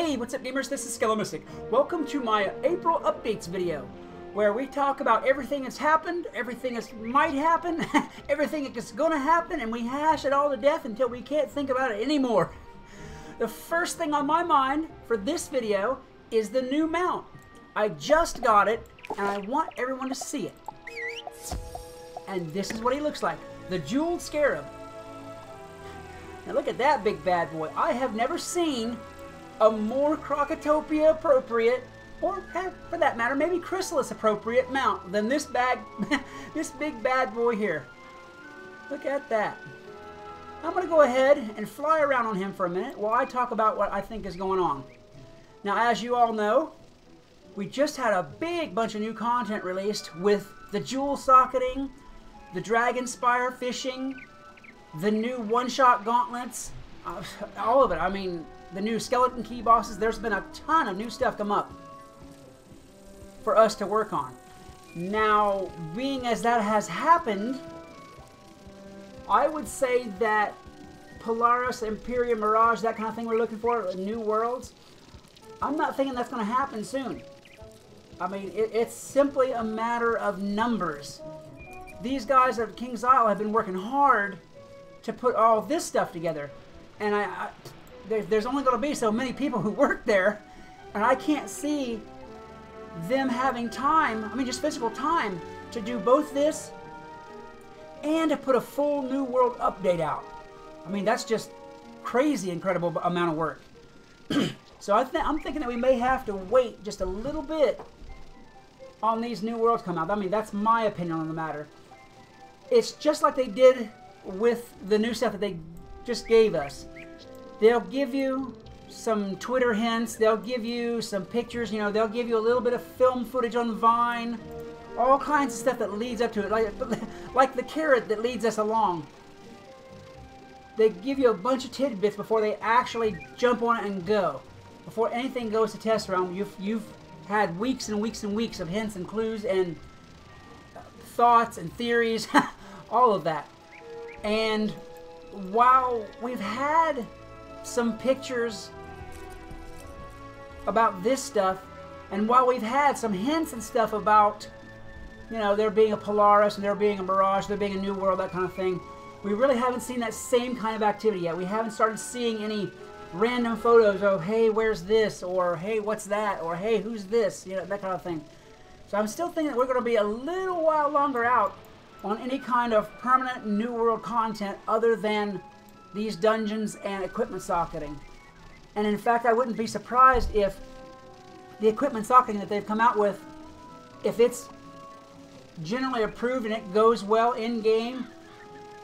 Hey, what's up gamers? This is Skelomystic. Welcome to my April updates video, where we talk about everything that's happened, everything that might happen, everything that's gonna happen, and we hash it all to death until we can't think about it anymore. The first thing on my mind for this video is the new mount. I just got it, and I want everyone to see it. And this is what he looks like, the Jeweled Scarab. Now look at that big bad boy. I have never seen a more Krokotopia appropriate, or for that matter, maybe Chrysalis appropriate mount than this this big bad boy here. Look at that. I'm going to go ahead and fly around on him for a minute while I talk about what I think is going on. Now, as you all know, we just had a big bunch of new content released with the jewel socketing, the Dragon Spire fishing, the new one-shot gauntlets, all of it. I mean, the new skeleton key bosses. There's been a ton of new stuff come up for us to work on. Now, being as that has happened, I would say that Polaris, Imperium, Mirage, that kind of thing we're looking for, new worlds, I'm not thinking that's going to happen soon. I mean, it's simply a matter of numbers. These guys at King's Isle have been working hard to put all this stuff together, and there's only going to be so many people who work there, and I can't see them having time, I mean just physical time, to do both this and to put a full New World update out. I mean, that's just crazy incredible amount of work. So I'm thinking that we may have to wait just a little bit on these new worlds come out. I mean, that's my opinion on the matter. It's just like they did with the new stuff that they just gave us. They'll give you some Twitter hints, they'll give you some pictures, you know, they'll give you a little bit of film footage on Vine, all kinds of stuff that leads up to it, like the carrot that leads us along. They give you a bunch of tidbits before they actually jump on it and go. Before anything goes to test round, you've had weeks and weeks and weeks of hints and clues and thoughts and theories, all of that. And while we've had some pictures about this stuff, and while we've had some hints and stuff about, you know, there being a Polaris and there being a Mirage, there being a new world, that kind of thing, we really haven't seen that same kind of activity yet. We haven't started seeing any random photos of, hey, where's this, or hey, what's that, or hey, who's this, you know, that kind of thing. So I'm still thinking that we're going to be a little while longer out on any kind of permanent New World content other than these dungeons and equipment socketing. And in fact, I wouldn't be surprised if the equipment socketing that they've come out with, if it's generally approved and it goes well in-game,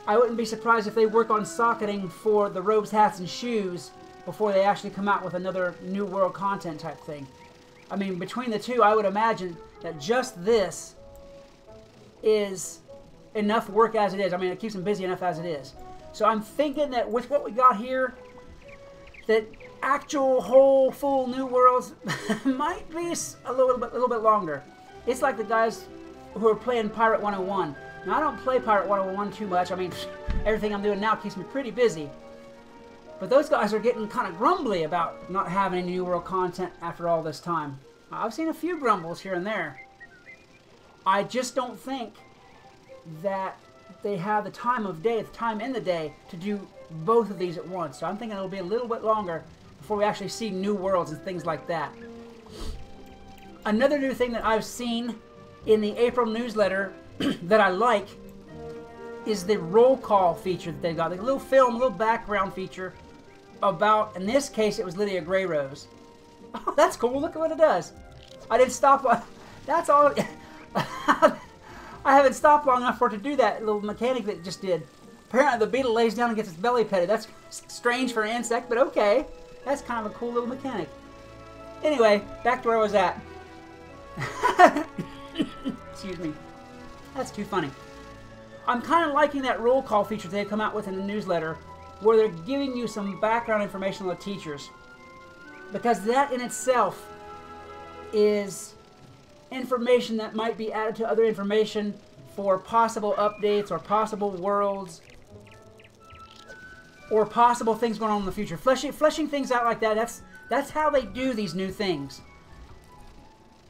I wouldn't be surprised if they work on socketing for the robes, hats, and shoes before they actually come out with another New World content type thing. I mean, between the two, I would imagine that just this is enough work as it is. I mean, it keeps them busy enough as it is. So I'm thinking that with what we got here, that actual whole full new worlds might be a little bit longer. It's like the guys who are playing Pirate 101. Now, I don't play Pirate 101 too much. I mean, everything I'm doing now keeps me pretty busy. But those guys are getting kind of grumbly about not having any New World content after all this time. I've seen a few grumbles here and there. I just don't think that they have the time of day, the time in the day, to do both of these at once. So I'm thinking it'll be a little bit longer before we actually see new worlds and things like that. Another new thing that I've seen in the April newsletter that I like is the roll call feature that they've got. Like a little film, a little background feature about, in this case, it was Lydia Greyrose. Oh, that's cool. Look at what it does. I didn't stop. That's all. I haven't stopped long enough for it to do that little mechanic that it just did. Apparently the beetle lays down and gets its belly petted. That's strange for an insect, but okay. That's kind of a cool little mechanic. Anyway, back to where I was at. Excuse me. That's too funny. I'm kind of liking that roll call feature they've come out with in the newsletter, where they're giving you some background information on the teachers. Because that in itself is information that might be added to other information for possible updates or possible worlds or possible things going on in the future. Fleshing things out like that, That's how they do these new things.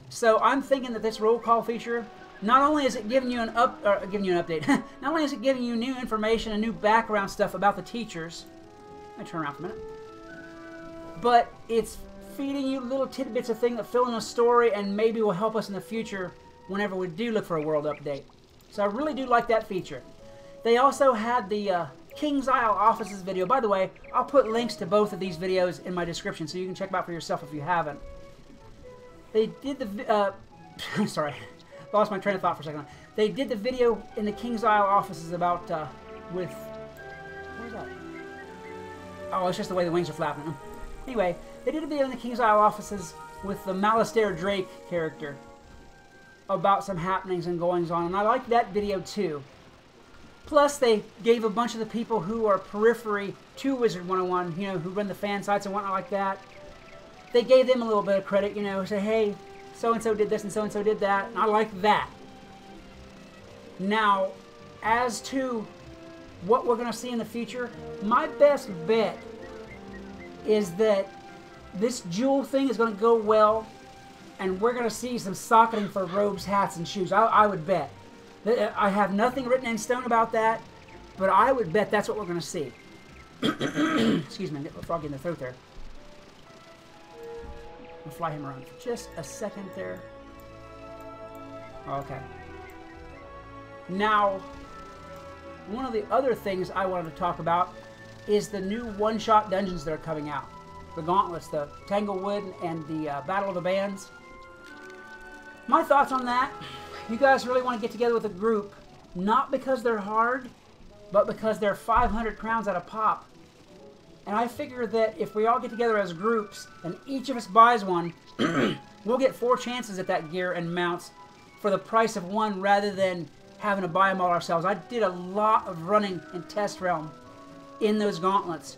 So I'm thinking that this roll call feature, not only is it giving you an update, not only is it giving you new information and new background stuff about the teachers. Let me turn around for a minute. But it's feeding you little tidbits of things that fill in a story and maybe will help us in the future whenever we do look for a world update. So I really do like that feature. They also had the King's Isle offices video. By the way, I'll put links to both of these videos in my description so you can check them out for yourself if you haven't. They did the... sorry, lost my train of thought for a second. They did the video in the King's Isle offices about... with... Where's that? Oh, it's just the way the wings are flapping. Anyway, they did a video in the King's Isle offices with the Malistaire Drake character about some happenings and goings on, and I liked that video too. Plus, they gave a bunch of the people who are periphery to Wizard 101, you know, who run the fan sites and whatnot like that. They gave them a little bit of credit, you know, say, hey, so-and-so did this and so-and-so did that, and I like that. Now, as to what we're going to see in the future, my best bet is that this jewel thing is going to go well, and we're going to see some socketing for robes, hats, and shoes. I would bet. I have nothing written in stone about that, but I would bet that's what we're going to see. Excuse me, I'm getting a frog in the throat there. I'll fly him around for just a second there. Okay. Now, one of the other things I wanted to talk about is the new one-shot dungeons that are coming out. The Gauntlets, the Tanglewood, and the Battle of the Bands. My thoughts on that, you guys really want to get together with a group, not because they're hard, but because they're 500 crowns at a pop. And I figure that if we all get together as groups, and each of us buys one, we'll get 4 chances at that gear and mounts for the price of one rather than having to buy them all ourselves. I did a lot of running in Test Realm in those gauntlets.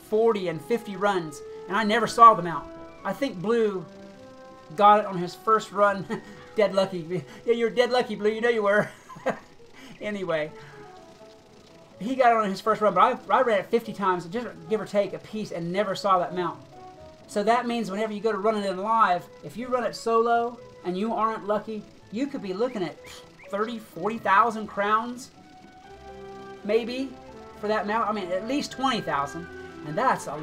40 and 50 runs, and I never saw them out. I think Blue got it on his first run. Dead lucky. Yeah, you're dead lucky, Blue. You know you were. Anyway, he got it on his first run, but I ran it 50 times, just give or take a piece, and never saw that mount. So that means whenever you go to run it in live, if you run it solo and you aren't lucky, you could be looking at 30, 40,000 crowns, maybe, for that mount. I mean, at least 20,000, and that's a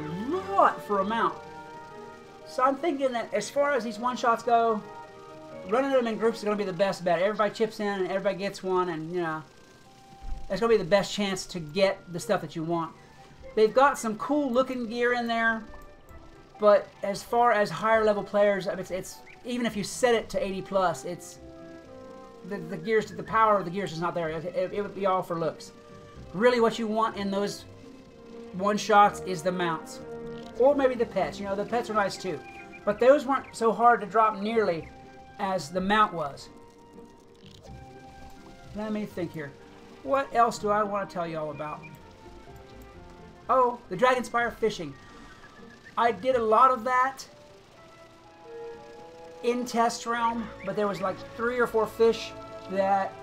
lot for a mount. So I'm thinking that as far as these one-shots go, running them in groups is going to be the best bet. Everybody chips in and everybody gets one, and, you know, that's going to be the best chance to get the stuff that you want. They've got some cool-looking gear in there, but as far as higher-level players, it's even if you set it to 80+, it's the gears, the power of the gears is not there. It would be all for looks. Really, what you want in those one-shots is the mounts. Or maybe the pets. You know, the pets are nice too. But those weren't so hard to drop nearly as the mount was. Let me think here. What else do I want to tell you all about? Oh, the Dragonspire fishing. I did a lot of that in Test Realm, but there was like 3 or 4 fish that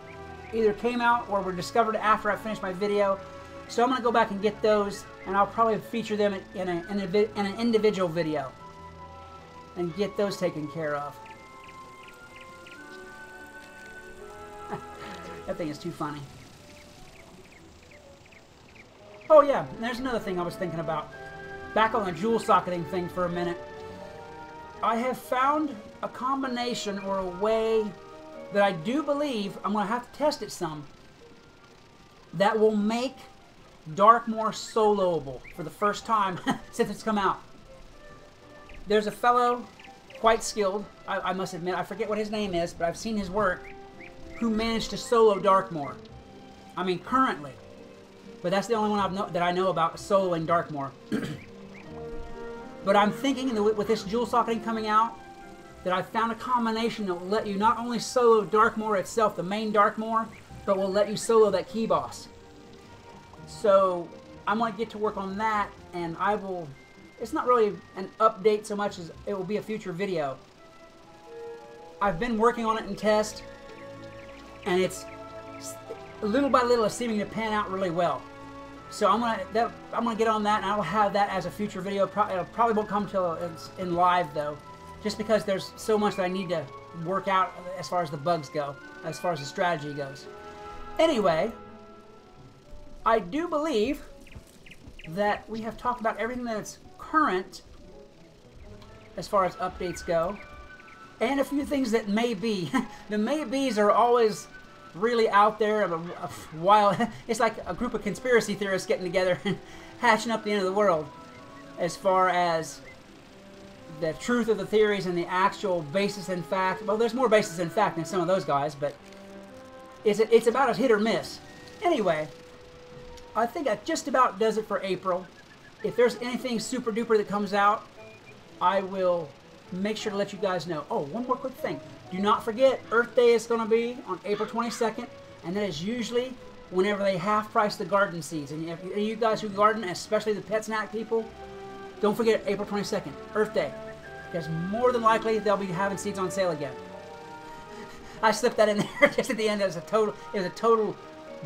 either came out or were discovered after I finished my video. So I'm going to go back and get those, and I'll probably feature them in an individual video and get those taken care of. That thing is too funny. Oh yeah, and there's another thing I was thinking about. Back on the jewel socketing thing for a minute. I have found a combination or a way that I do believe, I'm going to have to test it some, that will make Darkmoor soloable for the first time since it's come out. There's a fellow, quite skilled, I must admit, I forget what his name is, but I've seen his work, who managed to solo Darkmoor. I mean, currently. But that's the only one that I know about soloing Darkmoor. But I'm thinking that with this jewel socketing coming out, that I found a combination that will let you not only solo Darkmoor itself, the main Darkmoor, but will let you solo that key boss. So I'm going to get to work on that, and I will... It's not really an update so much as it will be a future video. I've been working on it in test, and it's little by little it's seeming to pan out really well. So I'm gonna get on that, and I will have that as a future video. It probably won't come till it's in live though, just because there's so much that I need to work out as far as the bugs go, as far as the strategy goes. Anyway, I do believe that we have talked about everything that's current as far as updates go, and a few things that may be. The maybes are always really out there a while. It's like a group of conspiracy theorists getting together and hatching up the end of the world as far as the truth of the theories and the actual basis in fact. Well, there's more basis in fact than some of those guys, but it's about a hit or miss. Anyway, I think that just about does it for April. If there's anything super duper that comes out, I will make sure to let you guys know. Oh, one more quick thing. Do not forget, Earth Day is going to be on April 22nd, and that is usually whenever they half-price the garden seeds. And if you guys who garden, especially the pet snack people, don't forget April 22nd, Earth Day, because more than likely they'll be having seeds on sale again. I slipped that in there just at the end. It was a total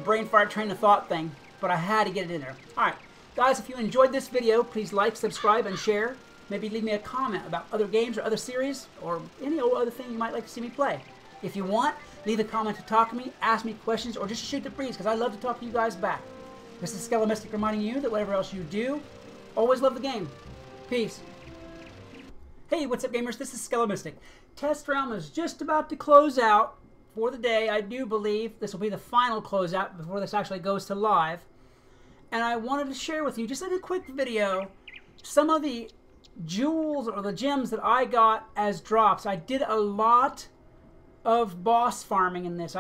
brain fart train of thought thing, but I had to get it in there. All right, guys, if you enjoyed this video, please like, subscribe, and share. Maybe leave me a comment about other games or other series or any other thing you might like to see me play. If you want, leave a comment to talk to me, ask me questions, or just shoot the breeze, because I love to talk to you guys back. This is Skelemystic reminding you that whatever else you do, always love the game. Peace. Hey, what's up, gamers? This is Skelemystic. Test Realm is just about to close out for the day. I do believe this will be the final closeout before this actually goes to live. And I wanted to share with you, just in a quick video, some of the jewels or the gems that I got as drops. I did a lot of boss farming in this.